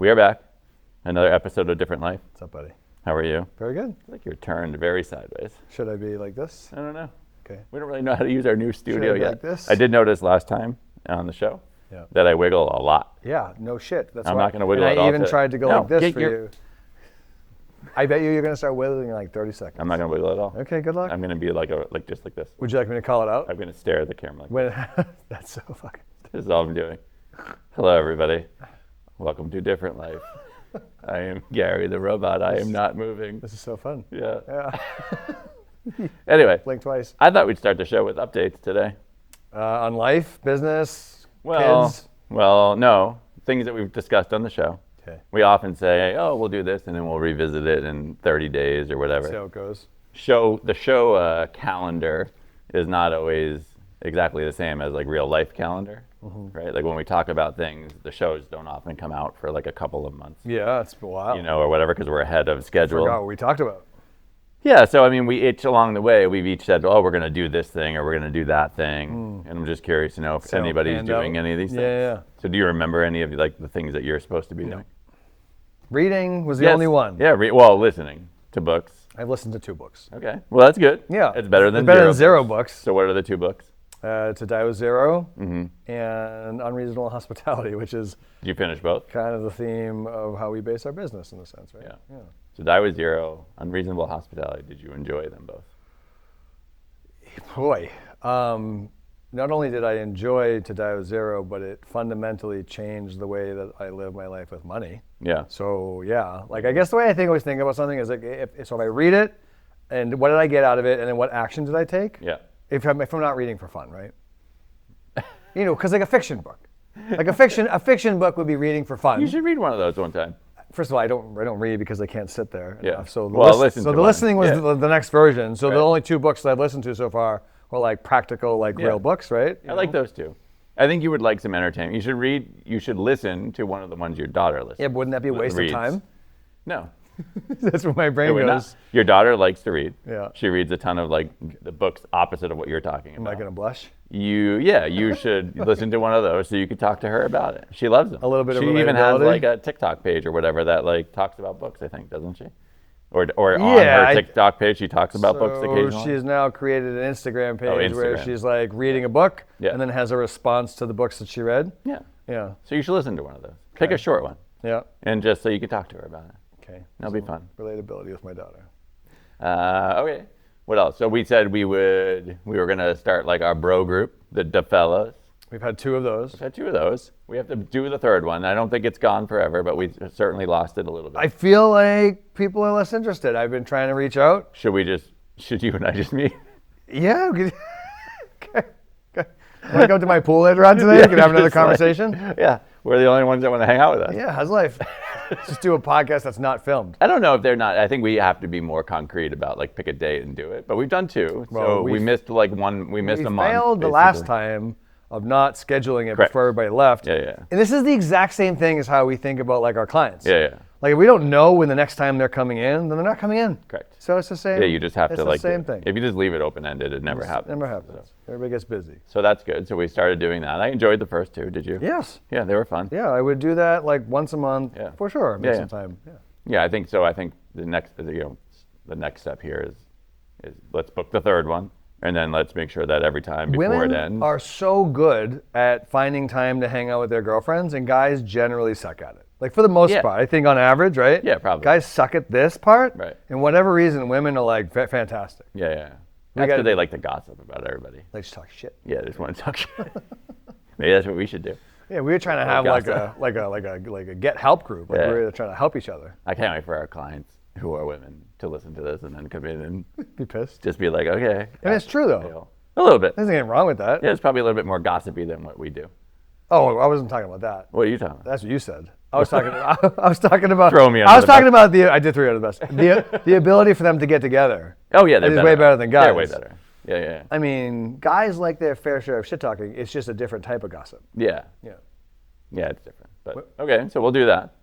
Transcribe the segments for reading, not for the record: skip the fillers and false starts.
We are back. Another episode of Different Life. What's up, buddy? How are you? Very good. I feel like you're turned very sideways. Should I be like this? I don't know. Okay. We don't really know how to use our new studio be yet. like this? I did notice last time on the show that I wiggle a lot. Yeah, no shit. That's I'm why. not going to wiggle and at all. I even tried to go like this for your... you. I bet you're going to start wiggling in like 30 seconds. I'm not going to wiggle at all. Okay, good luck. I'm going to be just like this. Would you like me to call it out? I'm going to stare at the camera like this. That's so fucking... This is all I'm doing. Hello, everybody. Welcome to Different Life. I am Gary the robot. I am not moving. This is so fun. Yeah. Anyway. Blink twice. I thought we'd start the show with updates today. On life, business, kids? Well, no. Things that we've discussed on the show. Okay. We often say, oh, we'll do this, and then we'll revisit it in 30 days or whatever. See how it goes. The show calendar is not always exactly the same as like real life calendar, right? Like when we talk about things, the shows don't often come out for like a couple of months. Yeah, it's been a while. Or whatever, because we're ahead of schedule. Forgot what we talked about. Yeah, so I mean, we each along the way, we've each said, oh, we're going to do this thing or we're going to do that thing. And I'm just curious to know if anybody's doing any of these things. Yeah. So do you remember any of like the things that you're supposed to be doing? Reading was the only one. Yeah, listening to books. I've listened to 2 books. Okay, well, that's good. Yeah. It's better than zero books. So what are the 2 books? To Die With Zero and Unreasonable Hospitality, which is... Did you finish both? Kind of the theme of how we base our business in a sense, right? Yeah. So Die With Zero, Unreasonable Hospitality. Did you enjoy them both? Boy, not only did I enjoy To Die With Zero, but it fundamentally changed the way that I live my life with money. Yeah. So yeah, like I guess the way I always think about something is like, if I read it, and what did I get out of it, and then what action did I take? Yeah. If I'm not reading for fun, right? Because like a fiction book, like a fiction book would be reading for fun. You should read one of those one time. First of all, I don't read because I can't sit there enough. So the listening was the next version. So the only 2 books that I've listened to so far were like practical, like real books, right? I like those too. I think you would like some entertainment. You should listen to one of the ones your daughter listens. Yeah, but wouldn't that be a waste of time? No. That's where my brain goes. Not. Your daughter likes to read. Yeah. She reads a ton of like the books opposite of what you're talking about. Am I going to blush? You should listen to one of those so you can talk to her about it. She loves them. A little bit of relatability. She even has like a TikTok page or whatever that like talks about books, I think, doesn't she? Or on her TikTok page, she talks about books occasionally. She's now created an Instagram page where she's like reading a book and then has a response to the books that she read. Yeah. Yeah. So you should listen to one of those. Pick a short one. Yeah. And just so you can talk to her about it. Okay. That'll be fun. Relatability with my daughter. Okay. What else? So we said we were going to start like our bro group, the fellas. We've had 2 of those. We've had 2 of those. We have to do the 3rd one. I don't think it's gone forever, but we certainly lost it a little bit. I feel like people are less interested. I've been trying to reach out. Should you and I just meet? Yeah. Okay. Want to come to my pool later on today? You can have another conversation? Yeah. We're the only ones that want to hang out with us. Yeah, how's life? Just do a podcast that's not filmed. I don't know if they're not. I think we have to be more concrete about like pick a date and do it. But we've done 2. Well, so we missed like one. We missed a month. We failed the last time of not scheduling it before everybody left. Yeah. And this is the exact same thing as how we think about like our clients. Yeah. Like if we don't know when the next time they're coming in, then they're not coming in. Correct. So it's the same. Yeah, you just have to like. It's the same thing. If you just leave it open-ended, it never happens. Never happens. So. Everybody gets busy. So that's good. So we started doing that. I enjoyed the first 2. Did you? Yes. Yeah, they were fun. Yeah, I would do that like once a month for sure. Make some time. Yeah. Yeah, I think so. I think the next step here is let's book the 3rd one, and then let's make sure that every time before it ends. Women are so good at finding time to hang out with their girlfriends, and guys generally suck at it. Like for the most part, I think on average, right? Yeah, probably. Guys suck at this part. Right. And whatever reason, women are like fantastic. Yeah. That's because they like to gossip about everybody. They just talk shit. Yeah, they just want to talk shit. Maybe that's what we should do. Yeah, we were trying to have like a get help group. Like we were trying to help each other. I can't wait for our clients who are women to listen to this and then come in and be pissed. Just be like, okay. And it's true though. A little bit. There's nothing wrong with that. Yeah, it's probably a little bit more gossipy than what we do. Oh, I wasn't talking about that. What are you talking about? That's what you said. I was talking about. Throw me under I was talking about I did throw you under the bus. The ability for them to get together. Oh yeah, they're way better than guys. They're way better. Yeah. I mean, guys like their fair share of shit talking. It's just a different type of gossip. Yeah, it's different. But okay, so we'll do that.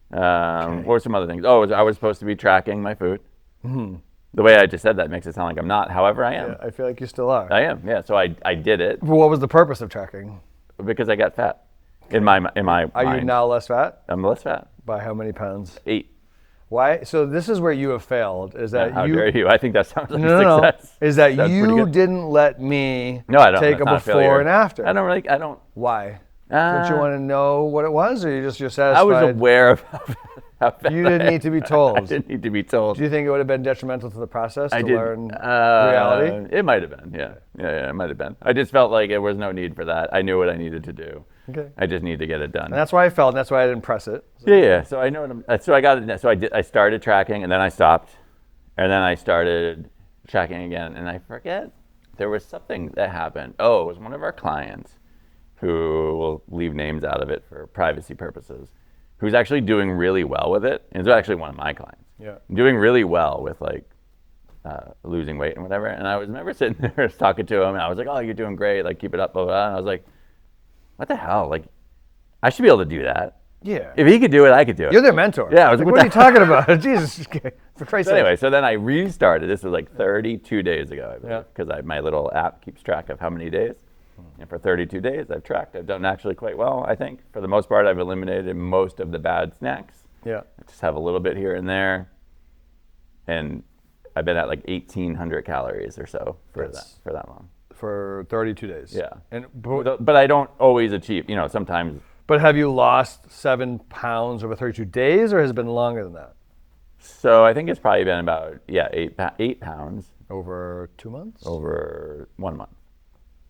What were some other things? Oh, I was supposed to be tracking my food. Mm-hmm. The way I just said that makes it sound like I'm not. However, I am. Yeah, I feel like you still are. I am. Yeah. So I did it. Well, what was the purpose of tracking? Because I got fat. In my Are mind. you now less fat? I'm less fat. By how many pounds? 8. Why? So this is where you have failed. Is that how dare you? I think that sounds like no, success. Is that you didn't let me take a before and after? I don't. Why? Don't you want to know what it was, or you're satisfied? I was aware of how fat you didn't need to be told. I didn't need to be told. Do you think it would have been detrimental to the process to learn reality? It might have been, yeah, it might have been. I just felt like there was no need for that. I knew what I needed to do. Okay. I just need to get it done. And that's why I felt, and that's why I didn't press it. So. Yeah. So I know so I got it. So I started tracking, and then I stopped, and then I started tracking again, and I forget there was something that happened. Oh, it was one of our clients, who will leave names out of it for privacy purposes, who's actually doing really well with it. And it's actually one of my clients. Yeah. Doing really well with losing weight and whatever. And I remember sitting there talking to him, and I was like, "Oh, you're doing great. Like, keep it up, blah, blah, blah." And I was like, what the hell? Like, I should be able to do that. Yeah. If he could do it, I could do it. You're their mentor. Yeah. I was like, what are you talking about? Jesus, for Christ's sake. Anyway, so then I restarted. This was like 32 days ago, because my little app keeps track of how many days. And for 32 days, I've tracked. I've done actually quite well, I think. For the most part, I've eliminated most of the bad snacks. Yeah. I just have a little bit here and there. And I've been at like 1,800 calories or so for that long. For 32 days. Yeah. But I don't always achieve, sometimes. But have you lost 7 pounds over 32 days, or has it been longer than that? So I think it's probably been about, 8 pounds. Over 2 months? Over 1 month.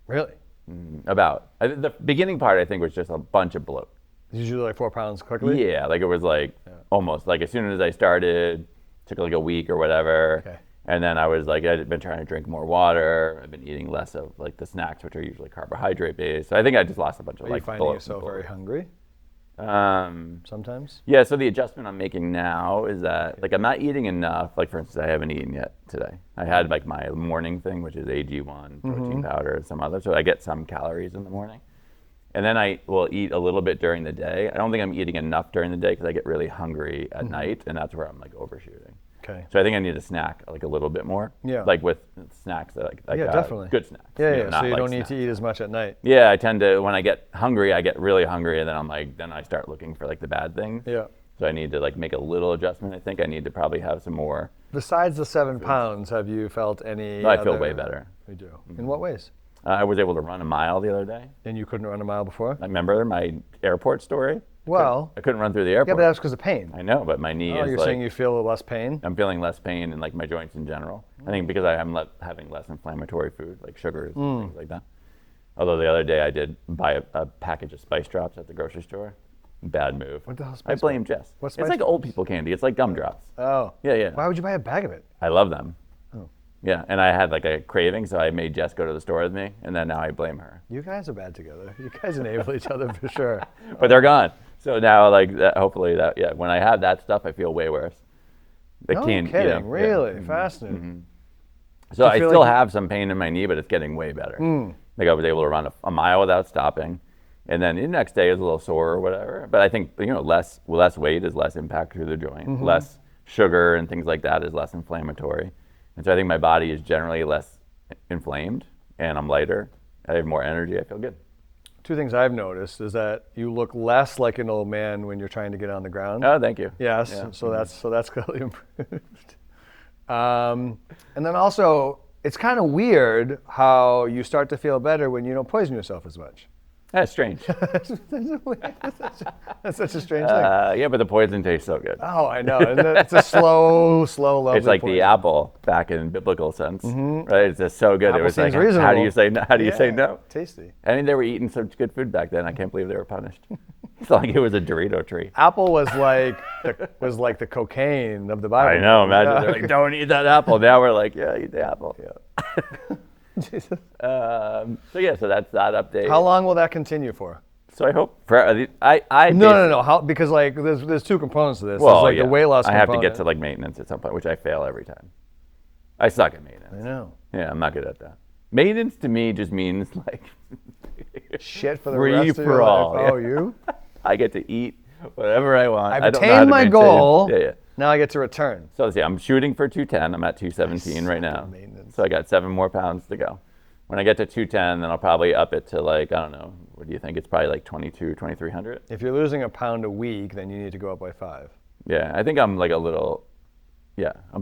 Really? The beginning part, I think, was just a bunch of bloat. Did you do like 4 pounds quickly? Yeah, like it was almost like as soon as I started, took like a week or whatever. Okay. And then I was like, I'd been trying to drink more water. I've been eating less of like the snacks, which are usually carbohydrate based. So I think I just lost a bunch of Are you finding yourself very hungry? Sometimes? Yeah, so the adjustment I'm making now is that like I'm not eating enough. Like for instance, I haven't eaten yet today. I had like my morning thing, which is AG1, protein powder, and some other. So I get some calories in the morning. And then I will eat a little bit during the day. I don't think I'm eating enough during the day because I get really hungry at night, and that's where I'm like overshooting. Okay. So I think I need to snack like a little bit more. Yeah. Like with snacks that definitely. Good snacks. Yeah. So you don't need to eat as much at night. Yeah, I tend to, when I get hungry, I get really hungry, and then I'm like, then I start looking for like the bad things. Yeah. So I need to like make a little adjustment. I think I need to probably have some more. Besides the 7 pounds, have you felt any? I feel way better. You do. In what ways? I was able to run a mile the other day. And you couldn't run a mile before? I remember my airport story. Well, I couldn't run through the airport. Yeah, but that's because of pain. I know, but my knee is you're saying you feel less pain? I'm feeling less pain in like my joints in general. I think because I'm having less inflammatory food, like sugars and things like that. Although the other day I did buy a package of Spice Drops at the grocery store. Bad move. What the hell is I blame Jess. What's It's like old people candy. It's like gumdrops. Oh. Yeah. Why would you buy a bag of it? I love them. Oh. Yeah, and I had like a craving, so I made Jess go to the store with me, and then now I blame her. You guys are bad together. You guys enable each other for sure. But they're gone. So now, like, hopefully, when I have that stuff, I feel way worse. No kidding, really? Fascinating. So I still have some pain in my knee, but it's getting way better. Like I was able to run a mile without stopping, and then the next day is a little sore or whatever. But I think less weight is less impact through the joint. Less sugar and things like that is less inflammatory, and so I think my body is generally less inflamed, and I'm lighter. I have more energy. I feel good. 2 things I've noticed is that you look less like an old man when you're trying to get on the ground. Oh, thank you. Yes, yeah. So that's clearly improved. And then also, it's kind of weird how you start to feel better when you don't poison yourself as much. That's strange. That's such a strange thing. Yeah, but the poison tastes so good. Oh, I know. And it's a slow, lovely It's like poison. the apple back in biblical sense, right? It's just so good. Apple it was like, seems how do you say no? How do you say no? Tasty. I mean, they were eating such good food back then. I can't believe they were punished. It's like it was a Dorito tree. Apple was like the cocaine of the Bible. I know. Imagine they're like, don't eat that apple. Now we're like, yeah, eat the apple. Yeah. Jesus. So that's that update. How long will that continue for? So I hope no. How, because like there's 2 components to this. Well, there's like the weight loss I component. have to get to like maintenance at some point, which I fail every time. I suck at maintenance. I know. Yeah, I'm not good at that. Maintenance to me just means like shit for the free rest of your for all. life. Oh, you? I get to eat whatever I want. I've attained my goal. Yeah. Now I get to return. So I'm shooting for 210. I'm at 217 right now. Maintenance. So I got 7 more pounds to go. When I get to 210, then I'll probably up it to like, I don't know, what do you think? It's probably like 2,300. If you're losing a pound a week, then you need to go up by 5. Yeah, I think I'm like I'm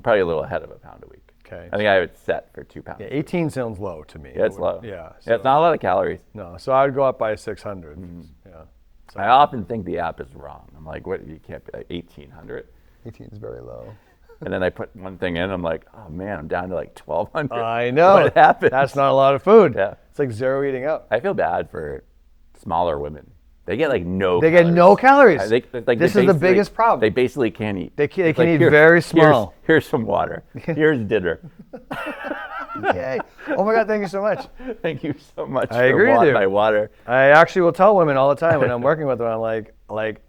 probably a little ahead of a pound a week. Okay. I think I have it set for 2 pounds. Yeah, 18 sounds low to me. Yeah, it's low. Yeah. So, yeah, it's not a lot of calories. No, so I would go up by 600. Mm-hmm. Yeah. So. I often think the app is wrong. I'm like, what? You can't be like 1,800. 18 is very low. And then I put one thing in. I'm like, oh man, I'm down to like 1,200. I know. What happened? That's not a lot of food. Yeah. It's like zero eating up. I feel bad for smaller women. They get like no. They calories. get no calories. This is the biggest problem. They basically can't eat. They can eat very small. Here's some water. Here's dinner. Yay. Oh my God, thank you so much. Thank you so much I agree with you. My water. I actually will tell women all the time when I'm working with them, I'm like,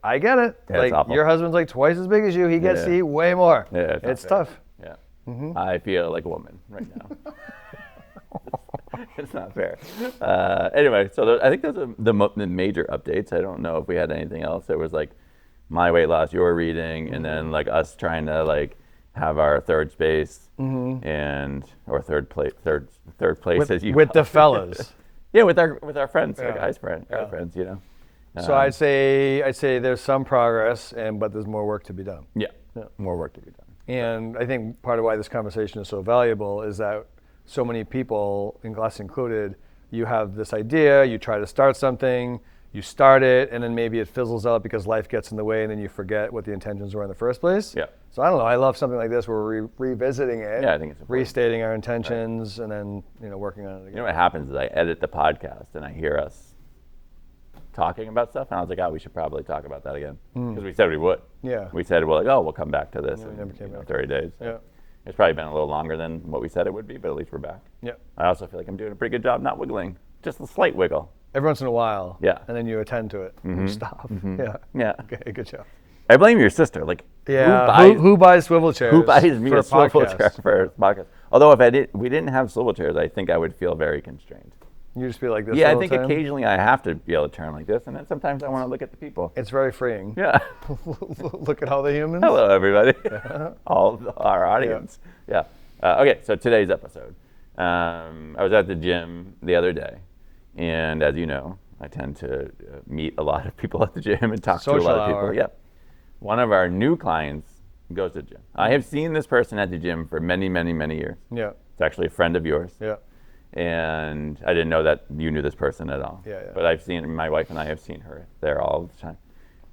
I get it. Yeah, like your husband's like twice as big as you. He gets to eat way more. Yeah, it's tough. Yeah. Mm-hmm. I feel like a woman right now. It's not fair. Anyway, so I think those are the major updates. I don't know if we had anything else. There was like my weight loss, your reading, and then like us trying to like have our third space and or third place as you with the fellas. Yeah, with our friends, our guys' friends, our friends, you know. So I'd say there's some progress, but there's more work to be done. Yeah, more work to be done. And I think part of why this conversation is so valuable is that so many people, us included, you have this idea, you try to start something, you start it, and then maybe it fizzles out because life gets in the way, and then you forget what the intentions were in the first place. Yeah. So I don't know. I love something like this where we're revisiting it. Yeah, I think it's important. Restating our intentions, and then working on it again. You know what happens is I edit the podcast and I hear us talking about stuff, and I was like, oh, we should probably talk about that again because we said we would. Yeah. We said, well, like, oh, we'll come back to this in never came back 30 days. So. Yeah. It's probably been a little longer than what we said it would be, but at least we're back. Yeah. I also feel like I'm doing a pretty good job not wiggling, just a slight wiggle. Every once in a while. Yeah. And then you attend to it. You stop. Yeah. Yeah. Okay, good job. I blame your sister. Like, yeah. Who buys swivel chairs? Who buys me a swivel podcast? chair for a podcast? Although if we didn't have swivel chairs, I think I would feel very constrained. You just feel like this. Yeah, I think occasionally I have to be able to turn like this, and then sometimes I want to look at the people. It's very freeing. Yeah. Look at all the humans. Hello, everybody. All our audience. Yeah. Okay, so today's episode. I was at the gym the other day, and as you know, I tend to meet a lot of people at the gym and talk to a lot of people. Yeah. One of our new clients goes to the gym. I have seen this person at the gym for many, many, many years. Yeah. It's actually a friend of yours. Yeah. And I didn't know that you knew this person at all. Yeah. But I've seen, my wife and I have seen her there all the time.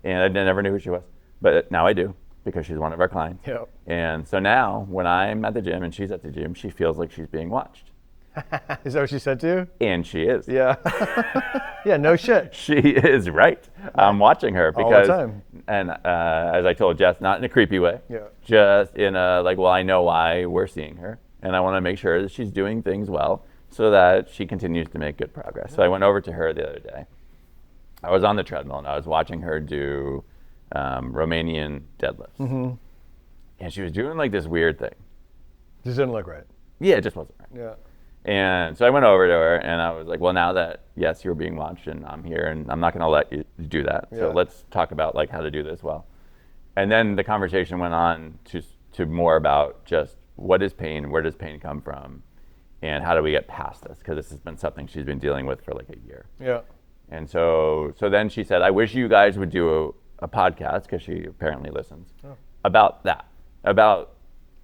And I never knew who she was. But now I do, because she's one of our clients. Yeah. And so now, when I'm at the gym and she's at the gym, she feels like she's being watched. Is that what she said to you? And she is. Yeah. Yeah, no shit. She is right. I'm watching her because, all the time. And as I told Jess, not in a creepy way. Yeah. Just in a, like, well, I know why we're seeing her. And I want to make sure that she's doing things well so that she continues to make good progress. So I went over to her the other day. I was on the treadmill and I was watching her do Romanian deadlifts. And she was doing like this weird thing. Just didn't look right. Yeah, it just wasn't right. Yeah. And so I went over to her and I was like, well, now that, yes, you're being watched and I'm here and I'm not going to let you do that. So let's talk about like how to do this well. And then the conversation went on to more about just what is pain, where does pain come from, and how do we get past this? Because this has been something she's been dealing with for like a year. Yeah. And so then she said, I wish you guys would do a podcast, because she apparently listens, about that, about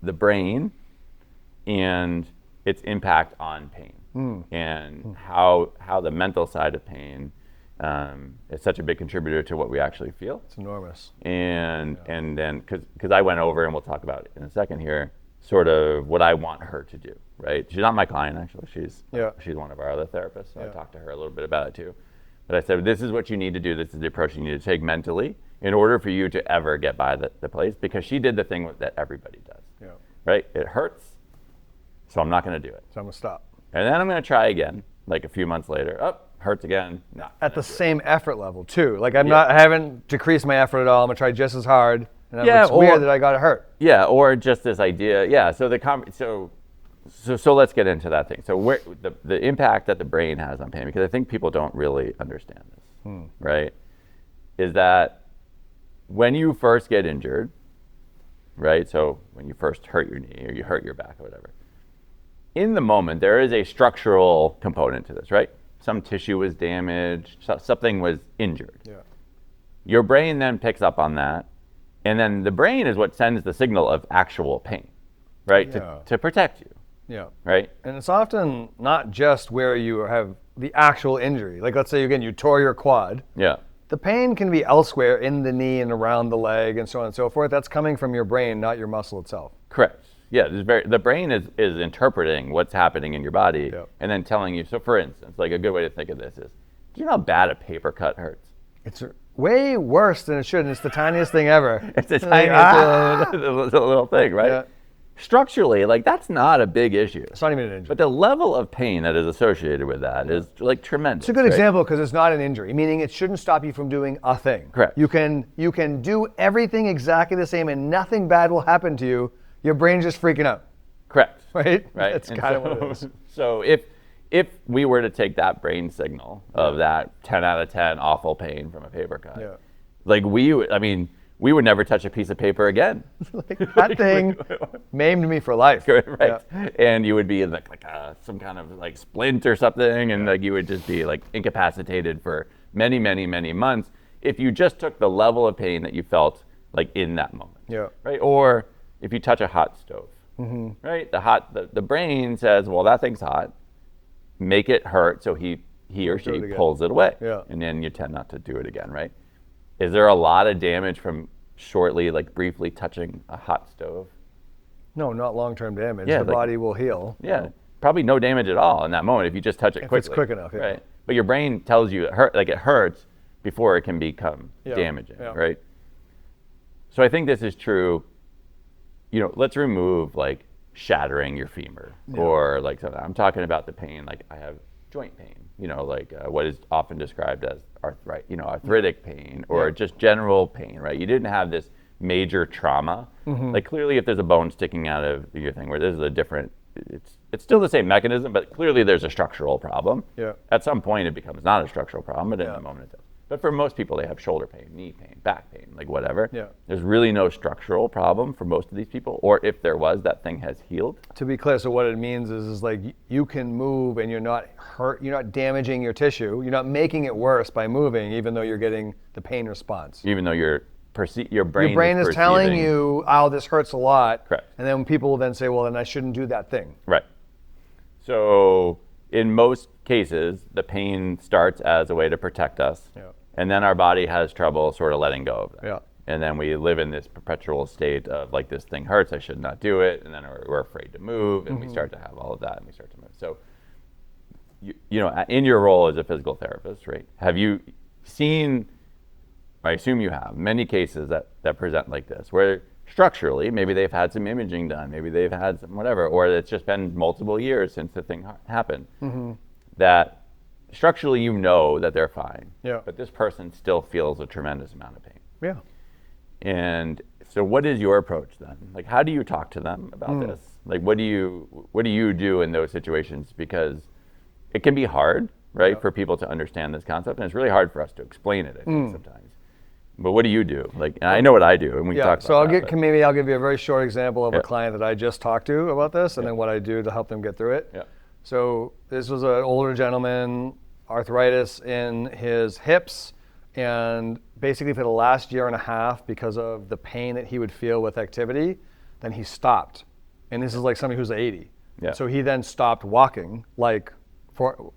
the brain and its impact on pain, and how the mental side of pain is such a big contributor to what we actually feel. It's enormous. And then, because I went over, and we'll talk about it in a second here, sort of what I want her to do, right? She's not my client, actually. She's one of our other therapists, so I talked to her a little bit about it too. But I said, this is what you need to do. This is the approach you need to take mentally in order for you to ever get by the place, because she did the thing that everybody does, right? It hurts, so I'm not going to do it. So I'm going to stop. And then I'm going to try again, like a few months later. Oh, hurts again. At the same effort level too. Like I haven't decreased my effort at all. I'm going to try just as hard. And it's weird that I got hurt. Yeah, or just this idea. Yeah, so so let's get into that thing. So where the impact that the brain has on pain, because I think people don't really understand this, right? Is that when you first get injured, right? So when you first hurt your knee or you hurt your back or whatever, in the moment, there is a structural component to this, right? Some tissue was damaged, something was injured. Yeah. Your brain then picks up on that, and then the brain is what sends the signal of actual pain, right? Yeah. To protect you. Yeah. Right? And it's often not just where you have the actual injury. Like, let's say, again, you tore your quad. Yeah. The pain can be elsewhere in the knee and around the leg and so on and so forth. That's coming from your brain, not your muscle itself. Correct. Yeah, the brain is interpreting what's happening in your body and then telling you. So for instance, like a good way to think of this is, do you know how bad a paper cut hurts? It's way worse than it should, and it's the tiniest thing ever. It's the tiniest little thing, right? Yeah. Structurally, like that's not a big issue. It's not even an injury. But the level of pain that is associated with that is like tremendous. It's a good example because it's not an injury, meaning it shouldn't stop you from doing a thing. Correct. You can do everything exactly the same and nothing bad will happen to you. Your brain's just freaking out. Correct. Right? Right. That's kind of what it is. So if we were to take that brain signal of that 10 out of 10 awful pain from a paper cut, like we would never touch a piece of paper again. Like that thing maimed me for life. Right. Yeah. And you would be in like some kind of like splint or something, and like you would just be like incapacitated for many, many, many months if you just took the level of pain that you felt like in that moment. Yeah. Right. Or if you touch a hot stove, right? The brain says, well, that thing's hot. Make it hurt so he or she pulls it away. Yeah. And then you tend not to do it again, right? Is there a lot of damage from shortly, like briefly touching a hot stove? No, not long-term damage. Yeah, the body will heal. Yeah, probably no damage at all in that moment if you just touch it quickly. If it's quick enough, yeah. Right? But your brain tells you it hurts before it can become damaging, right? So I think this is true. Let's remove like shattering your femur or like something. I'm talking about the pain, like I have joint pain, what is often described as arthritic pain or just general pain, right? You didn't have this major trauma. Like clearly if there's a bone sticking out of your thing where this is a different, it's still the same mechanism, but clearly there's a structural problem. Yeah. At some point it becomes not a structural problem, but in the moment it does. But for most people, they have shoulder pain, knee pain, back pain, like whatever. Yeah. There's really no structural problem for most of these people, or if there was, that thing has healed. To be clear, so what it means is like you can move and you're not hurt, you're not damaging your tissue, you're not making it worse by moving, even though you're getting the pain response. Even though your brain is telling you, oh, this hurts a lot. Correct. And then people will then say, well, then I shouldn't do that thing. Right. So in most cases, the pain starts as a way to protect us. Yeah. And then our body has trouble sort of letting go of that. Yeah. And then we live in this perpetual state of like, this thing hurts, I should not do it. And then we're afraid to move, and we start to have all of that, and we start to move. So, in your role as a physical therapist, right, have you seen, I assume you have, many cases that present like this, where structurally, maybe they've had some imaging done, maybe they've had some whatever, or it's just been multiple years since the thing happened, that structurally that they're fine, but this person still feels a tremendous amount of pain. Yeah. And so what is your approach then? Like, how do you talk to them about this? Like, what do you do in those situations? Because it can be hard, right, for people to understand this concept, and it's really hard for us to explain it, I think, sometimes. But what do you do? Like, and I know what I do, and we talk about so I'll that. maybe I'll give you a very short example of a client that I just talked to about this, and then what I do to help them get through it. Yeah. So this was an older gentleman, arthritis in his hips, and basically for the last year and a half, because of the pain that he would feel with activity, then he stopped. And this is like somebody who's 80. Yeah. So he then stopped walking, like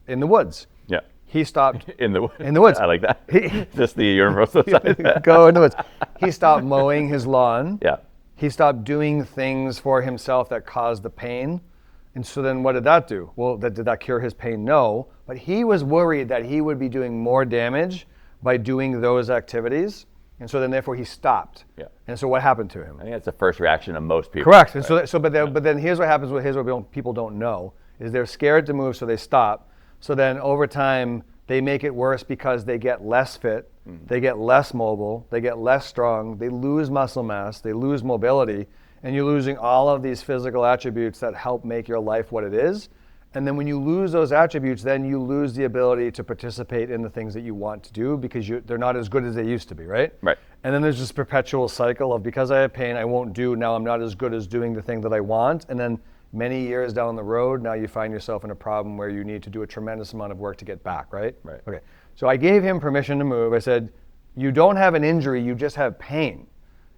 in the woods. Yeah. He stopped in the woods. I like that. Just the universal side. Go in the woods. He stopped mowing his lawn. Yeah. He stopped doing things for himself that caused the pain. And so then what did that do? Well, did that cure his pain? No. But he was worried that he would be doing more damage by doing those activities. And so then therefore he stopped. Yeah. And so what happened to him? I think that's the first reaction of most people. Correct. And but then here's what happens, here's what people don't know, is they're scared to move, so they stop. So then over time, they make it worse because they get less fit, they get less mobile, they get less strong, they lose muscle mass, they lose mobility, and you're losing all of these physical attributes that help make your life what it is. And then when you lose those attributes, then you lose the ability to participate in the things that you want to do because they're not as good as they used to be, right? Right. And then there's this perpetual cycle of, because I have pain, I won't do, now I'm not as good as doing the thing that I want. And then many years down the road, now you find yourself in a problem where you need to do a tremendous amount of work to get back, right? Right. Okay. So I gave him permission to move. I said, you don't have an injury, you just have pain.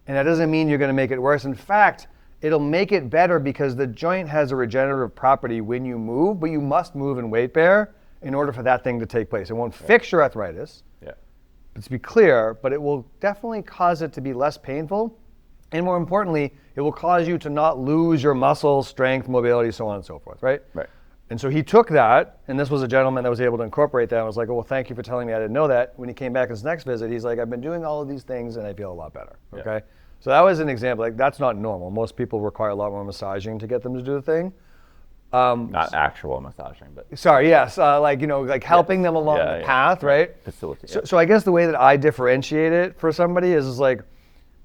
And that doesn't mean you're going to make it worse. In fact, it'll make it better because the joint has a regenerative property when you move, but you must move and weight bear in order for that thing to take place. It won't fix your arthritis, but to be clear, but it will definitely cause it to be less painful. And more importantly, it will cause you to not lose your muscle, strength, mobility, so on and so forth, right? Right. And so he took that, and this was a gentleman that was able to incorporate that. I was like, oh, well, thank you for telling me I didn't know that. When he came back his next visit, he's like, I've been doing all of these things and I feel a lot better, okay? So that was an example. Like, that's not normal. Most people require a lot more massaging to get them to do the thing. Not actual massaging, but Sorry, yes, like, like helping them along the path, right? Facility. So I guess the way that I differentiate it for somebody is like,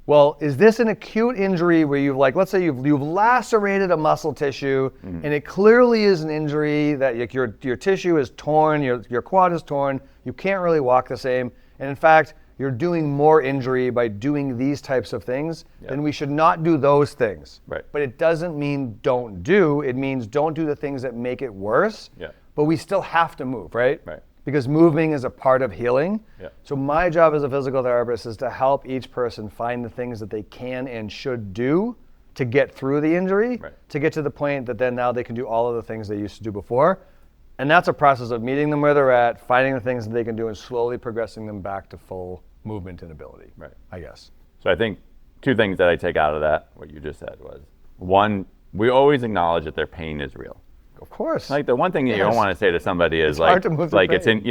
well, is this an acute injury where you've, like, let's say you've lacerated a muscle tissue, and it clearly is an injury that your tissue is torn, your quad is torn, you can't really walk the same, and in fact, you're doing more injury by doing these types of things, then we should not do those things. Right. But it doesn't mean don't do, it means don't do the things that make it worse, but we still have to move, right? Right. Because moving is a part of healing. Yeah. So my job as a physical therapist is to help each person find the things that they can and should do to get through the injury, to get to the point that then now they can do all of the things they used to do before. And that's a process of meeting them where they're at, finding the things that they can do, and slowly progressing them back to full movement and ability, I guess. So I think two things that I take out of that, what you just said, was one, we always acknowledge that their pain is real. Of course. Like the one thing that you don't want to say to somebody is hard to move like their it's in,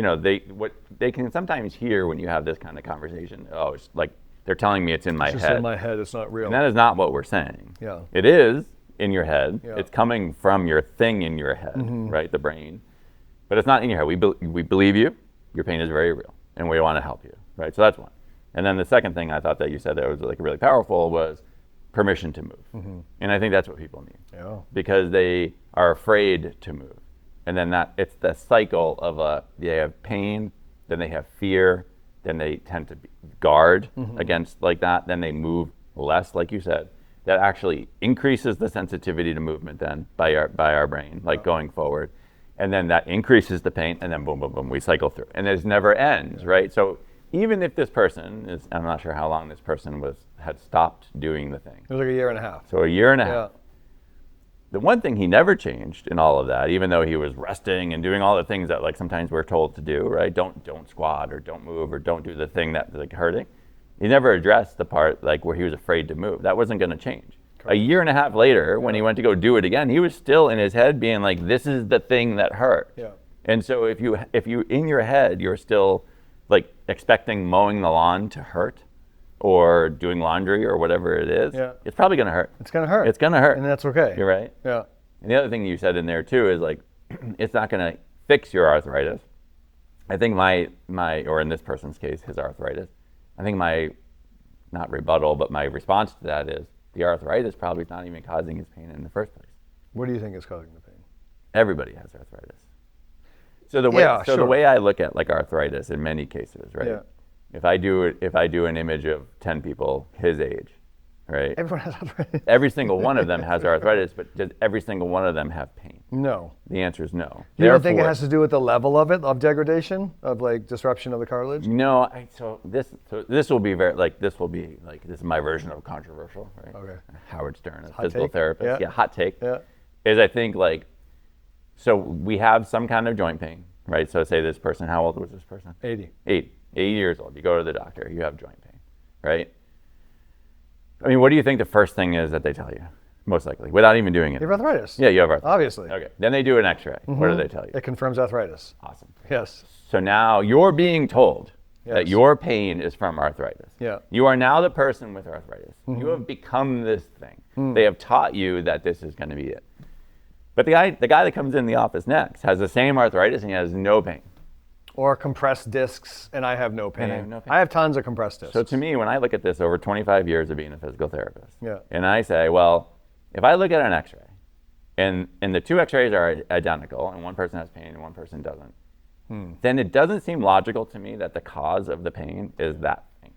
what they can sometimes hear when you have this kind of conversation. Oh, it's like they're telling me it's in my head. It's just in my head, it's not real. And that is not what we're saying. Yeah. It is in your head. Yeah. It's coming from your thing in your head, right? The brain. But it's not in your head. We believe you. Your pain is very real, and we want to help you, right? So that's one. And then the second thing I thought that you said that was like really powerful was permission to move. And I think that's what people need. Yeah. Because they are afraid to move. And then it's the cycle of they have pain, then they have fear, then they tend to guard against like that, then they move less, like you said. That actually increases the sensitivity to movement then by our brain, like going forward. And then that increases the pain, and then boom, boom, boom, we cycle through. And it never ends, right? So even if this person is, I'm not sure how long this person had stopped doing the thing. It was like a year and a half. So a year and a half. The one thing he never changed in all of that, even though he was resting and doing all the things that like sometimes we're told to do, right? Don't squat or don't move or don't do the thing that's like hurting. He never addressed the part like where he was afraid to move. That wasn't going to change. Correct. A year and a half later, when he went to go do it again, he was still in his head being like, this is the thing that hurt. Yeah. And so if you in your head, you're still like expecting mowing the lawn to hurt or doing laundry or whatever it is, it's probably going to hurt. It's going to hurt. It's going to hurt. And that's okay. You're right. Yeah. And the other thing you said in there too is like, it's not going to fix your arthritis. I think my, or in this person's case, his arthritis, I think my, not rebuttal, but my response to that is the arthritis probably is not even causing his pain in the first place. What do you think is causing the pain? Everybody has arthritis. So the way I look at like arthritis in many cases, right? Yeah. If I do an image of 10 people his age, right? Everyone has arthritis. Every single one of them has arthritis, but does every single one of them have pain? No. The answer is no. Do you think it has to do with the level of it, of degradation, of like disruption of the cartilage? No. So this will be this is my version of controversial, right? Okay. Howard Stern, a physical therapist. Yeah, hot take. Yeah. Is I think like, so we have some kind of joint pain, right? So say this person, how old was this person? 80. 80 years old. You go to the doctor, you have joint pain, right? I mean, what do you think the first thing is that they tell you? Most likely, without even doing it. You have arthritis. Yeah, you have arthritis. Obviously. Okay. Then they do an x-ray. What do they tell you? It confirms arthritis. Awesome. Yes. So now you're being told that your pain is from arthritis. Yeah. You are now the person with arthritis. You have become this thing. They have taught you that this is going to be it. But the guy that comes in the office next has the same arthritis and he has no pain. Or compressed discs, and I have no pain. I have tons of compressed discs. So to me, when I look at this over 25 years of being a physical therapist, and I say, well, if I look at an x-ray, and the two x-rays are identical, and one person has pain and one person doesn't, then it doesn't seem logical to me that the cause of the pain is that thing.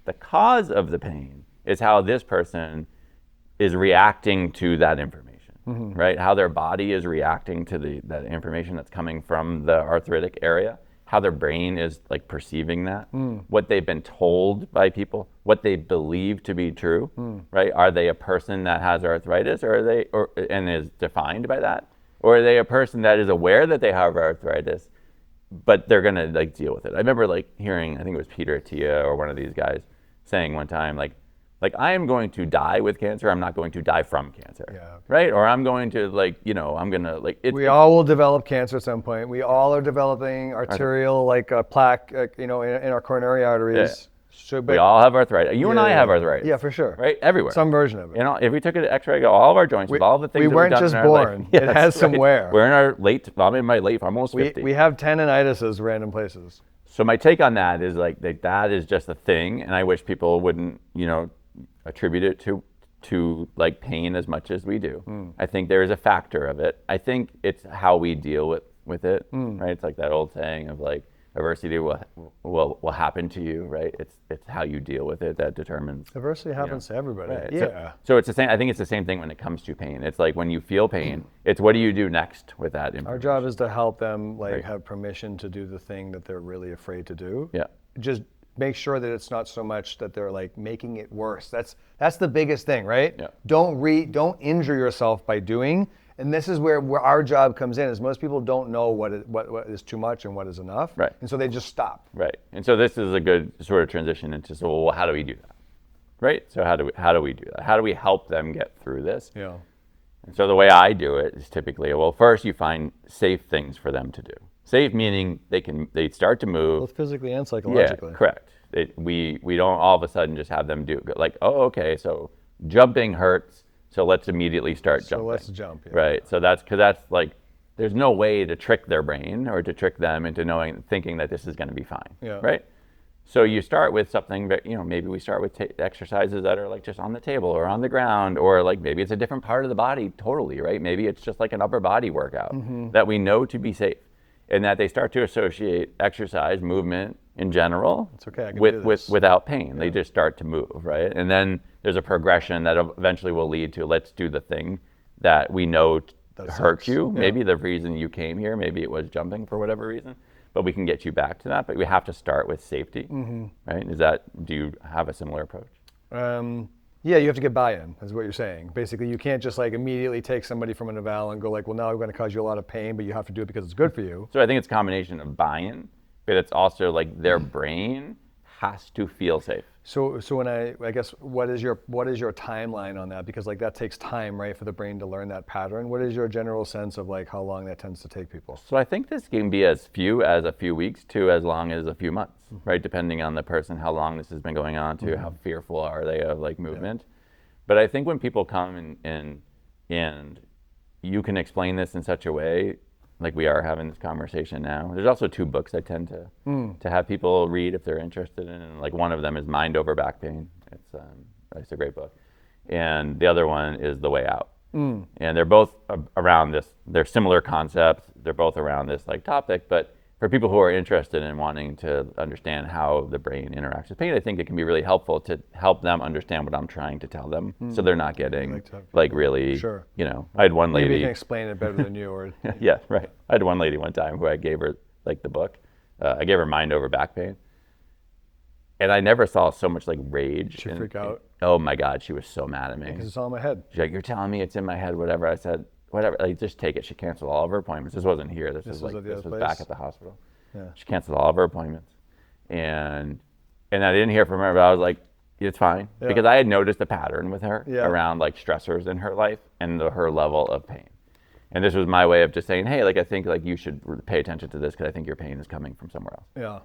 The cause of the pain is how this person is reacting to that information. right? How their body is reacting to that information that's coming from the arthritic area, how their brain is like perceiving that, what they've been told by people, what they believe to be true, right? Are they a person that has arthritis, and is defined by that? Or are they a person that is aware that they have arthritis, but they're gonna like deal with it? I remember like hearing, I think it was Peter Attia or one of these guys saying one time, like I am going to die with cancer. I'm not going to die from cancer, right? Or I'm going to I'm gonna like. We all will develop cancer at some point. We all are developing arterial plaque, in our coronary arteries. We all have arthritis. You and I have arthritis. Yeah, for sure. Right, everywhere. Some version of it. You know, if we took an X-ray, all of our joints, with all the things we weren't that we've just done in our born. life. Yes, it has some wear. We're in our I'm in my late, almost 50. We have tendinitises random places. So my take on that is that is just a thing, and I wish people wouldn't, attribute it to like pain as much as we do. I think there is a factor of it. I think it's how we deal with it, right? It's like that old saying of like, adversity will happen to you, right? It's how you deal with it that determines. Adversity happens to everybody. Right. Yeah. So it's the same. I think it's the same thing when it comes to pain. It's like when you feel pain, it's what do you do next with that information? Our job is to help them have permission to do the thing that they're really afraid to do. Yeah. Just make sure that it's not so much that they're like making it worse. That's the biggest thing, right? Yeah. Don't injure yourself by doing. And this is where our job comes in, is most people don't know what is too much and what is enough. Right. And so they just stop. Right. And so this is a good sort of transition into, well, how do we do that? Right? So how do we do that? How do we help them get through this? Yeah. And so the way I do it is typically, well, first you find safe things for them to do. Safe meaning they start to move. Both physically and psychologically. Yeah, correct. We don't all of a sudden just have them do like, oh, okay, so jumping hurts. So let's immediately start jumping. So let's jump. Yeah. Right. So that's like, there's no way to trick their brain or to trick them into thinking that this is going to be fine. Yeah. Right. So you start with something that, maybe we start with exercises that are like just on the table or on the ground, or like maybe it's a different part of the body totally, right? Maybe it's just like an upper body workout that we know to be safe, and that they start to associate exercise, movement in general, it's okay, I can do this. without pain. They just start to move, right? And then there's a progression that eventually will lead to, let's do the thing that we know hurts you. Yeah. Maybe the reason you came here, maybe it was jumping for whatever reason, but we can get you back to that. But we have to start with safety, right? Do you have a similar approach? Yeah, you have to get buy-in, is what you're saying. Basically, you can't just like immediately take somebody from an eval and go like, well, now I'm going to cause you a lot of pain, but you have to do it because it's good for you. So I think it's a combination of buy-in, but it's also like their brain has to feel safe. So when I guess what is your timeline on that? Because like that takes time, right, for the brain to learn that pattern. What is your general sense of like how long that tends to take people? So I think this can be as few as a few weeks to as long as a few months, right? Depending on the person, how long this has been going on, to how fearful are they of like movement. Yeah. But I think when people come and you can explain this in such a way, like we are having this conversation now. There's also 2 books I tend to have people read if they're interested in, and like one of them is Mind Over Back Pain. It's a great book, and the other one is The Way Out. And they're both around this. They're similar concepts. They're both around this like topic, but for people who are interested in wanting to understand how the brain interacts with pain, I think it can be really helpful to help them understand what I'm trying to tell them, so they're not getting really, sure. I had one lady. Maybe you can explain it better than you, or yeah, right. I had one lady one time who I gave her like the book. I gave her Mind Over Back Pain, and I never saw so much like rage. She freak out. Oh my God, she was so mad at me. Because it's all in my head. She's like, you're telling me it's in my head, whatever. I said, whatever, like just take it. She canceled all of her appointments. This wasn't here. This was back at the hospital. Yeah. She canceled all of her appointments, and I didn't hear from her. But I was like, it's fine, because I had noticed a pattern with her around like stressors in her life and her level of pain. And this was my way of just saying, hey, like I think like you should pay attention to this, because I think your pain is coming from somewhere else. Yeah.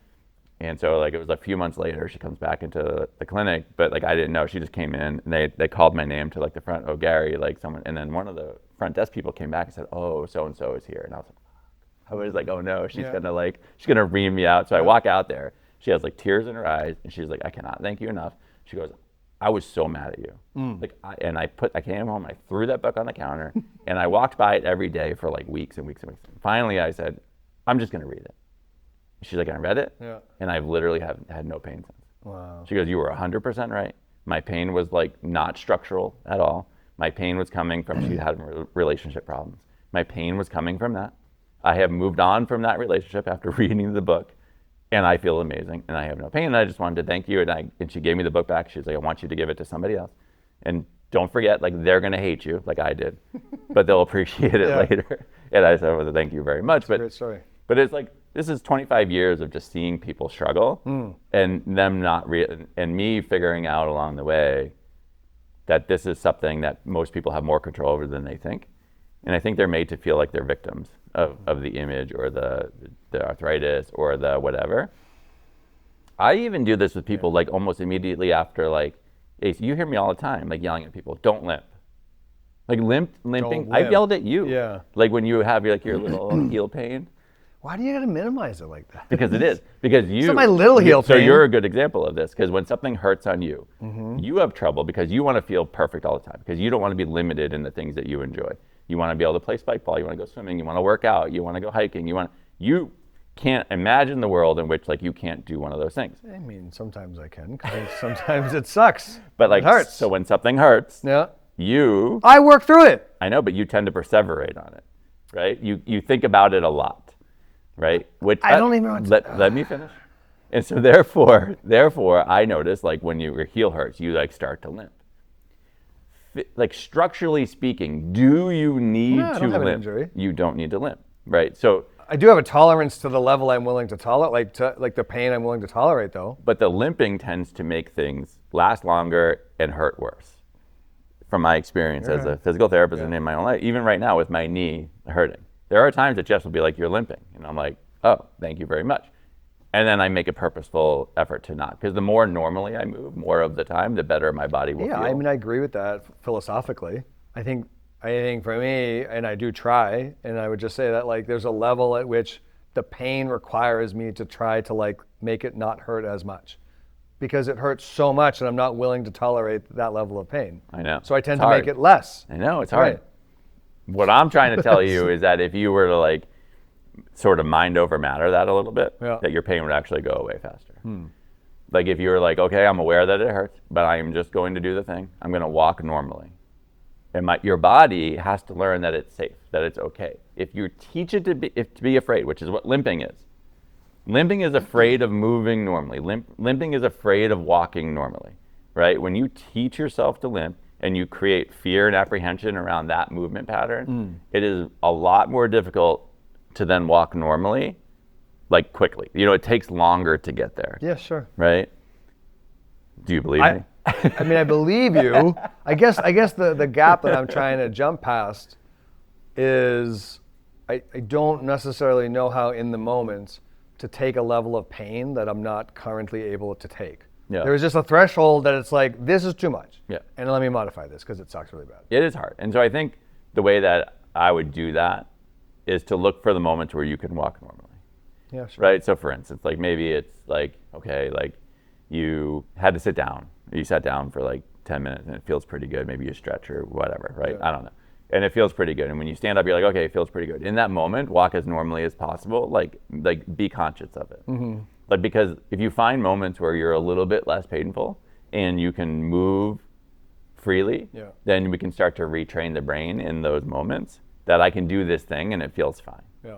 And so like it was a few months later, she comes back into the clinic, but like I didn't know. She just came in, and they called my name to like the front. Oh, Gary, like someone. And then one of the front desk people came back and said, oh, so and so is here. And I was like, oh no, she's gonna ream me out. So I walk out there. She has like tears in her eyes, and she's like, I cannot thank you enough. She goes, I was so mad at you. I came home, I threw that book on the counter, and I walked by it every day for like weeks and weeks and weeks. Finally, I said, I'm just gonna read it. She's like, I read it, and I've literally had no pain since. Wow. She goes, you were 100% right. My pain was like not structural at all. My pain was coming from she had relationship problems. My pain was coming from that. I have moved on from that relationship after reading the book, and I feel amazing, and I have no pain. And I just wanted to thank you, and she gave me the book back. She was like, I want you to give it to somebody else, and don't forget, like, they're gonna hate you, like I did, but they'll appreciate it later. And I said, well, thank you very much. Great story. But it's like, this is 25 years of just seeing people struggle and them not and me figuring out along the way that this is something that most people have more control over than they think. And I think they're made to feel like they're victims of the image or the arthritis or the whatever. I even do this with people like almost immediately after, like, Ace, you hear me all the time, like yelling at people, don't limp. Like limping, I've yelled at you. Yeah. Like when you have your little heel pain. Why do you gotta minimize it like that? Because it is. Because you. It's not my little heel pain. So you're a good example of this, because when something hurts on you, you have trouble because you want to feel perfect all the time, because you don't want to be limited in the things that you enjoy. You want to be able to play spike ball, you want to go swimming, you want to work out, you want to go hiking, you can't imagine the world in which, like, you can't do one of those things. I mean, sometimes I can, because sometimes it sucks. But like, it hurts. So when something hurts, I work through it. I know, but you tend to perseverate on it, right? You think about it a lot. Right? Which I don't even want to. Let me finish. And so therefore, I notice, like, when your heel hurts, you like start to limp. Like, structurally speaking, do you need to don't have limp? An injury. You don't need to limp, right? So I do have a tolerance to the level I'm willing to tolerate, like the pain I'm willing to tolerate, though. But the limping tends to make things last longer and hurt worse. From my experience as a physical therapist and in my own life, even right now with my knee hurting. There are times that Jess will be like, you're limping. And I'm like, oh, thank you very much. And then I make a purposeful effort to not. Because the more normally I move, more of the time, the better my body will feel. Yeah, I mean, I agree with that philosophically. I think for me, and I do try, and I would just say that, like, there's a level at which the pain requires me to try to, like, make it not hurt as much. Because it hurts so much and I'm not willing to tolerate that level of pain. I know. So I tend to make it less. I know, it's hard. What I'm trying to tell you is that if you were to, like, sort of mind over matter that a little bit, that your pain would actually go away faster. Like, if you were like, okay, I'm aware that it hurts, but I am just going to do the thing. I'm going to walk normally. And your body has to learn that it's safe, that it's okay. If you teach it to be afraid, which is what limping is. Limping is afraid of moving normally. Limping is afraid of walking normally, right? When you teach yourself to limp, and you create fear and apprehension around that movement pattern, it is a lot more difficult to then walk normally, like, quickly. You know, it takes longer to get there. Yeah, sure. Right? Do you believe me? I mean, I believe you. I guess the gap that I'm trying to jump past is I don't necessarily know how in the moment to take a level of pain that I'm not currently able to take. Yeah. There is just a threshold that it's like, this is too much. Yeah. And let me modify this because it sucks really bad. It is hard. And so I think the way that I would do that is to look for the moments where you can walk normally. Yeah, sure. Right? So for instance, like, maybe it's like, okay, like, you had to sit down. You sat down for like 10 minutes and it feels pretty good. Maybe you stretch or whatever, right? Yeah. I don't know. And it feels pretty good. And when you stand up, you're like, okay, it feels pretty good. In that moment, walk as normally as possible. Like be conscious of it. Like, because if you find moments where you're a little bit less painful and you can move freely, then we can start to retrain the brain in those moments that I can do this thing and it feels fine. Yeah.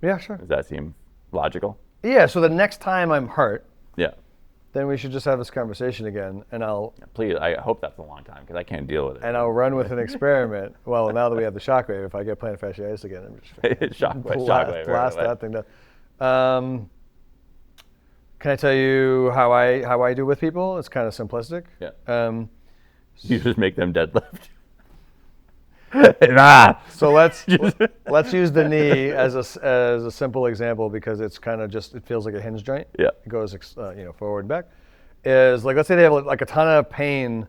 Yeah, sure. Does that seem logical? Yeah, so the next time I'm hurt, yeah, then we should just have this conversation again, and I'll... Please, I hope that's a long time, because I can't deal with it. And I'll run with an experiment. Well, now that we have the shockwave, if I get plantar fasciitis again, I'm just... shockwave. Blast that thing down. Can I tell you how I do with people? It's kind of simplistic. Yeah. You just make them deadlift. So let's use the knee as a simple example, because it's kind of just, it feels like a hinge joint. Yeah. It goes forward and back. Is like, let's say they have like a ton of pain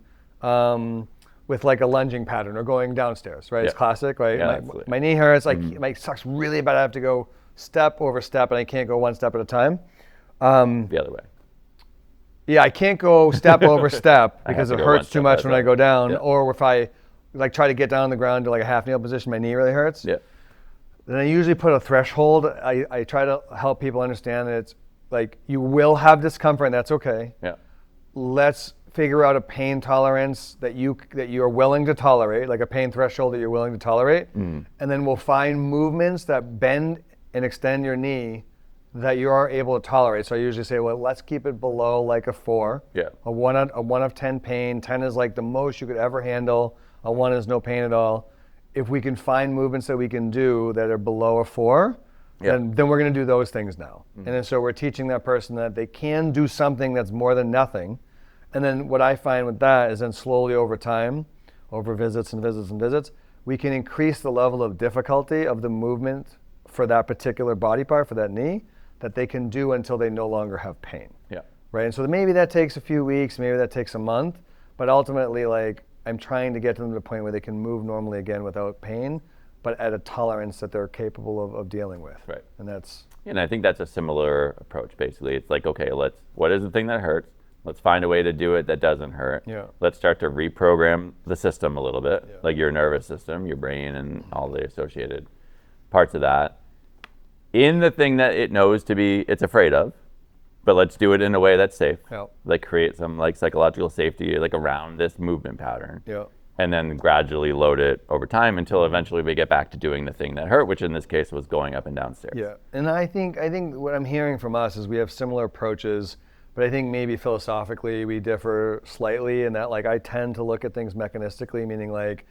with like a lunging pattern or going downstairs, right? Yeah. It's classic, right? Yeah, my knee hurts, like my sucks really bad. I have to go step over step, and I can't go one step at a time. The other way. Yeah, I can't go step over step because it hurts too much when I go down, or if I like try to get down on the ground to like a half kneel position, my knee really hurts. Yeah. Then I usually put a threshold. I try to help people understand that it's like, you will have discomfort and that's okay. Yeah. Let's figure out a pain tolerance that you are willing to tolerate, like a pain threshold that you're willing to tolerate, and then we'll find movements that bend and extend your knee that you are able to tolerate. So I usually say, well, let's keep it below like a 4. Yeah. A 1 of 10 pain. 10 is like the most you could ever handle. A 1 is no pain at all. If we can find movements that we can do that are below a 4, then we're going to do those things now. And then so we're teaching that person that they can do something that's more than nothing. And then what I find with that is then slowly over time, over visits and visits and visits, we can increase the level of difficulty of the movement for that particular body part, for that knee, that they can do until they no longer have pain. Yeah. Right. And so maybe that takes a few weeks, maybe that takes a month, but ultimately, like, I'm trying to get them to the point where they can move normally again without pain, but at a tolerance that they're capable of dealing with. Right. And that's. And I think that's a similar approach. Basically, it's like, okay, what is the thing that hurts? Let's find a way to do it that doesn't hurt. Yeah. Let's start to reprogram the system a little bit, like your nervous system, your brain, and all the associated parts of that, in the thing that it knows it's afraid of, but let's do it in a way that's safe. Yeah. Like create some like psychological safety like around this movement pattern. Yeah. And then gradually load it over time until eventually we get back to doing the thing that hurt, which in this case was going up and down stairs. Yeah. And I think what I'm hearing from us is we have similar approaches, but I think maybe philosophically we differ slightly in that, like, I tend to look at things mechanistically, meaning like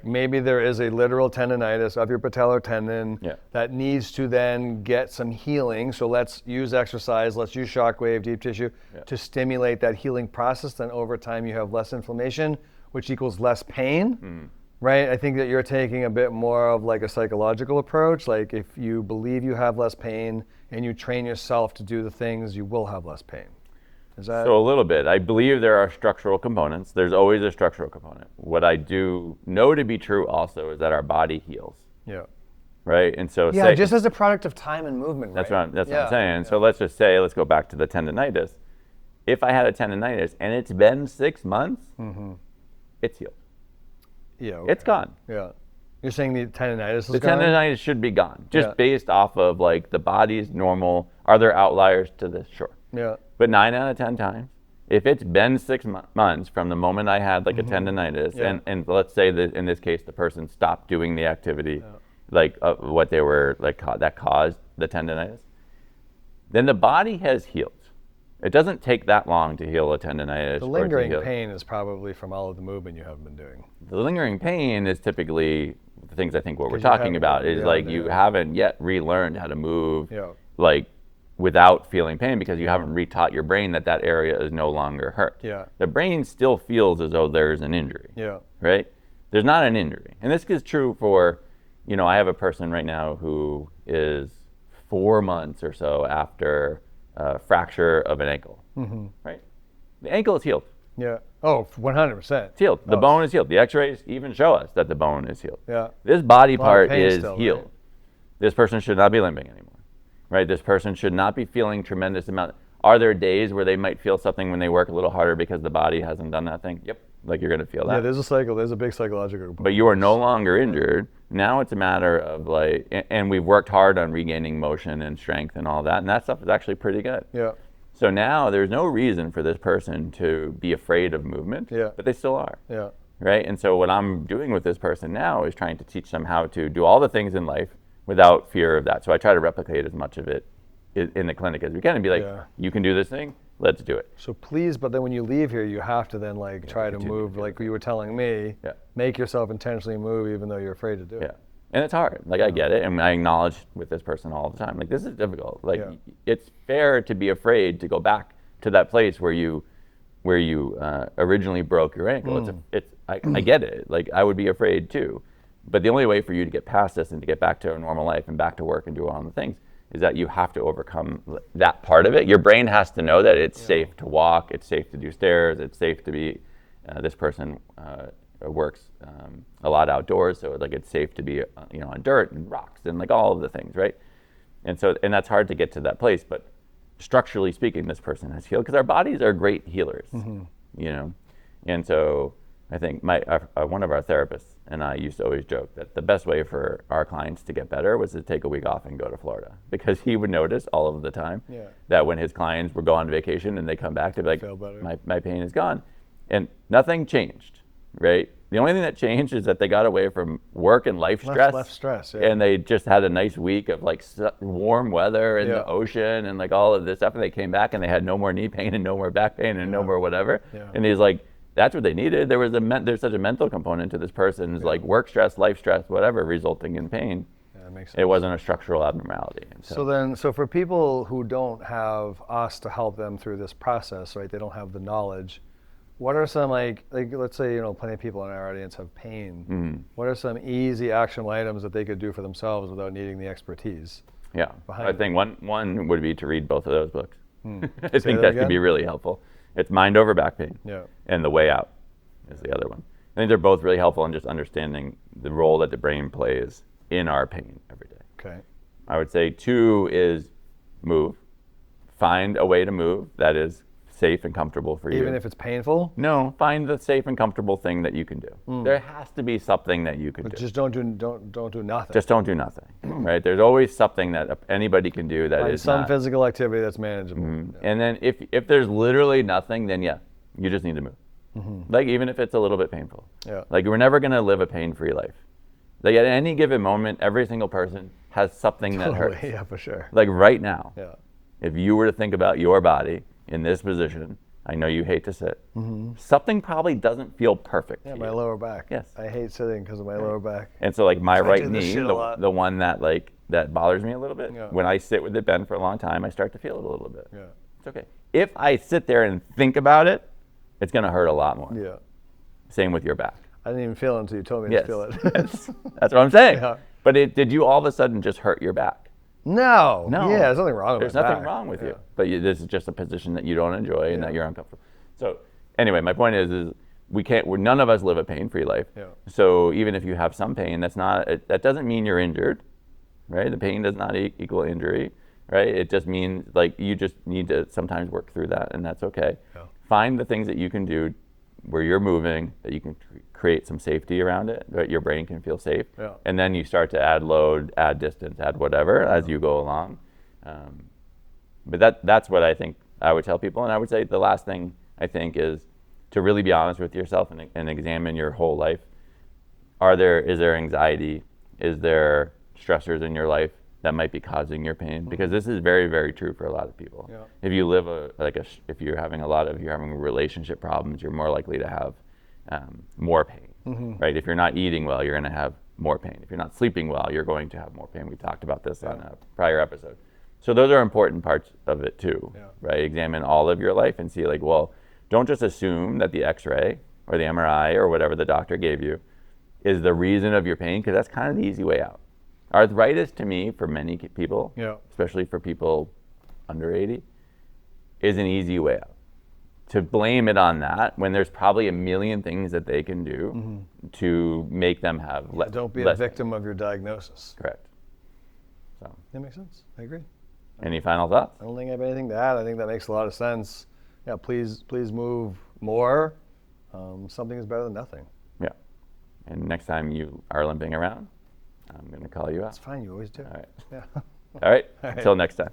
maybe there is a literal tendonitis of your patellar tendon that needs to then get some healing. So let's use exercise, let's use shockwave, deep tissue to stimulate that healing process. Then over time you have less inflammation, which equals less pain, right? I think that you're taking a bit more of like a psychological approach. Like if you believe you have less pain and you train yourself to do the things, you will have less pain. Is that? So a little bit. I believe there are structural components. There's always a structural component. What I do know to be true also is that our body heals. Yeah. Right? And so just as a product of time and movement, that's right? what I'm saying. So let's just say, let's go back to the tendonitis. If I had a tendonitis and it's been 6 months, it's healed. Yeah. Okay. It's gone. Yeah. You're saying the tendonitis is the gone? tendonitis should be gone, just based off of like the body's normal. Are there outliers to this? Sure. Yeah. But 9 out of 10 times, if it's been 6 months from the moment I had like a tendonitis, and let's say that in this case the person stopped doing the activity, like what they were like that caused the tendonitis, then the body has healed. It doesn't take that long to heal a tendonitis. The lingering pain is probably from all of the movement you haven't been doing. The lingering pain is typically the things I think what we're talking about is like you haven't yet relearned how to move like without feeling pain because you haven't retaught your brain that that area is no longer hurt. Yeah. The brain still feels as though there's an injury. Yeah. Right? There's not an injury. And this is true for, I have a person right now who is 4 months or so after a fracture of an ankle. Right? The ankle is healed. Yeah. Oh, 100%. It's healed. The bone is healed. The x-rays even show us that the bone is healed. Yeah. This body part is still, healed. Right? This person should not be limping anymore. Right? This person should not be feeling tremendous amount. Are there days where they might feel something when they work a little harder because the body hasn't done that thing? Yep. Like you're going to feel that. Yeah, there's a big psychological component. But you are no longer injured. Now it's a matter of like, and we've worked hard on regaining motion and strength and all that, and that stuff is actually pretty good. Yeah. So now there's no reason for this person to be afraid of movement, but they still are. Yeah. Right? And so what I'm doing with this person now is trying to teach them how to do all the things in life without fear of that. So I try to replicate as much of it in the clinic as we can and be like, you can do this thing, let's do it. So please, but then when you leave here, you have to then like try to move, like you were telling me, make yourself intentionally move even though you're afraid to do it. Yeah. And it's hard. Like I get it, and I acknowledge with this person all the time. Like this is difficult. Like it's fair to be afraid to go back to that place where you originally broke your ankle. I get it. Like I would be afraid too. But the only way for you to get past this and to get back to a normal life and back to work and do all the things is that you have to overcome that part of it. Your brain has to know that it's safe to walk, it's safe to do stairs, it's safe to be. This person works a lot outdoors, so like it's safe to be on dirt and rocks and like all of the things, right? And that's hard to get to that place. But structurally speaking, this person has healed because our bodies are great healers, And so I think one of our therapists and I used to always joke that the best way for our clients to get better was to take a week off and go to Florida, because he would notice all of the time that when his clients were going on vacation and they come back, they'd be like, my pain is gone. And nothing changed, right? The only thing that changed is that they got away from work and life stress. Less stress, yeah. And they just had a nice week of like warm weather in the ocean and like all of this stuff. And they came back and they had no more knee pain and no more back pain and no more whatever. Yeah. And he's like, that's what they needed. There's such a mental component to this person's like work stress, life stress, whatever, resulting in pain. Yeah, that makes sense. It wasn't a structural abnormality. So for people who don't have us to help them through this process, right? They don't have the knowledge. What are some like let's say, plenty of people in our audience have pain. Mm-hmm. What are some easy actionable items that they could do for themselves without needing the expertise? Yeah, I think one would be to read both of those books. I Say think that could be really helpful. It's Mind Over Back Pain and The Way Out is the other one. I think they're both really helpful in just understanding the role that the brain plays in our pain every day. Okay. I would say 2 is move. Find a way to move that is safe and comfortable for you. Even if it's painful? No, find the safe and comfortable thing that you can do. There has to be something that you can do. Just don't do nothing. Just don't do nothing, right? There's always something that anybody can do that is some physical activity that's manageable. And then if there's literally nothing, then you just need to move. Like even if it's a little bit painful. Yeah. Like we're never gonna live a pain-free life. Like at any given moment, every single person has something that hurts. Yeah, for sure. Like right now, Yeah. if you were to think about your body in this position, I know you hate to sit. Something probably doesn't feel perfect. Yeah, to my you. lower back. Yes. I hate sitting because of my lower back. And so like my right do this knee, shit a lot. the one that that bothers me a little bit, Yeah. when I sit with it bent for a long time, I start to feel it a little bit. Yeah. It's okay. If I sit there and think about it, it's gonna hurt a lot more. Yeah. Same with your back. I didn't even feel it until you told me to feel it. That's what I'm saying. Yeah. But did you all of a sudden just hurt your back? No. No. Yeah, there's nothing wrong with There's my nothing back. wrong with Yeah. you. But this is just a position that you don't enjoy and that Yeah. you're uncomfortable. So anyway, my point is none of us live a pain-free life. Yeah. So even if you have some pain, that doesn't mean you're injured, right? The pain does not equal injury, right? It just means like you just need to sometimes work through that, and that's okay. Yeah. Find the things that you can do where you're moving, that you can create some safety around it, that your brain can feel safe. Yeah. And then you start to add load, add distance, add whatever as you go along. But that's what I think I would tell people. And I would say the last thing I think is to really be honest with yourself and examine your whole life. Is there anxiety? Is there stressors in your life that might be causing your pain? Because this is very, very true for a lot of people. Yeah. If you live if you're having relationship problems, you're more likely to have more pain, right? If you're not eating well, you're going to have more pain. If you're not sleeping well, you're going to have more pain. We talked about this on a prior episode. So those are important parts of it too, right? Examine all of your life and see don't just assume that the x-ray or the MRI or whatever the doctor gave you is the reason of your pain, because that's kind of the easy way out. Arthritis, to me, for many people, especially for people under 80, is an easy way out. To blame it on that when there's probably a million things that they can do to make them have less. Don't be a victim of your diagnosis. Correct. So That makes sense. I agree. any final thoughts? I don't think I have anything to add. I think that makes a lot of sense. Yeah, please move more. Something is better than nothing. Yeah. And next time you are limping around, I'm going to call you out. That's fine. You always do. All right. Yeah. All right. All right. Until next time.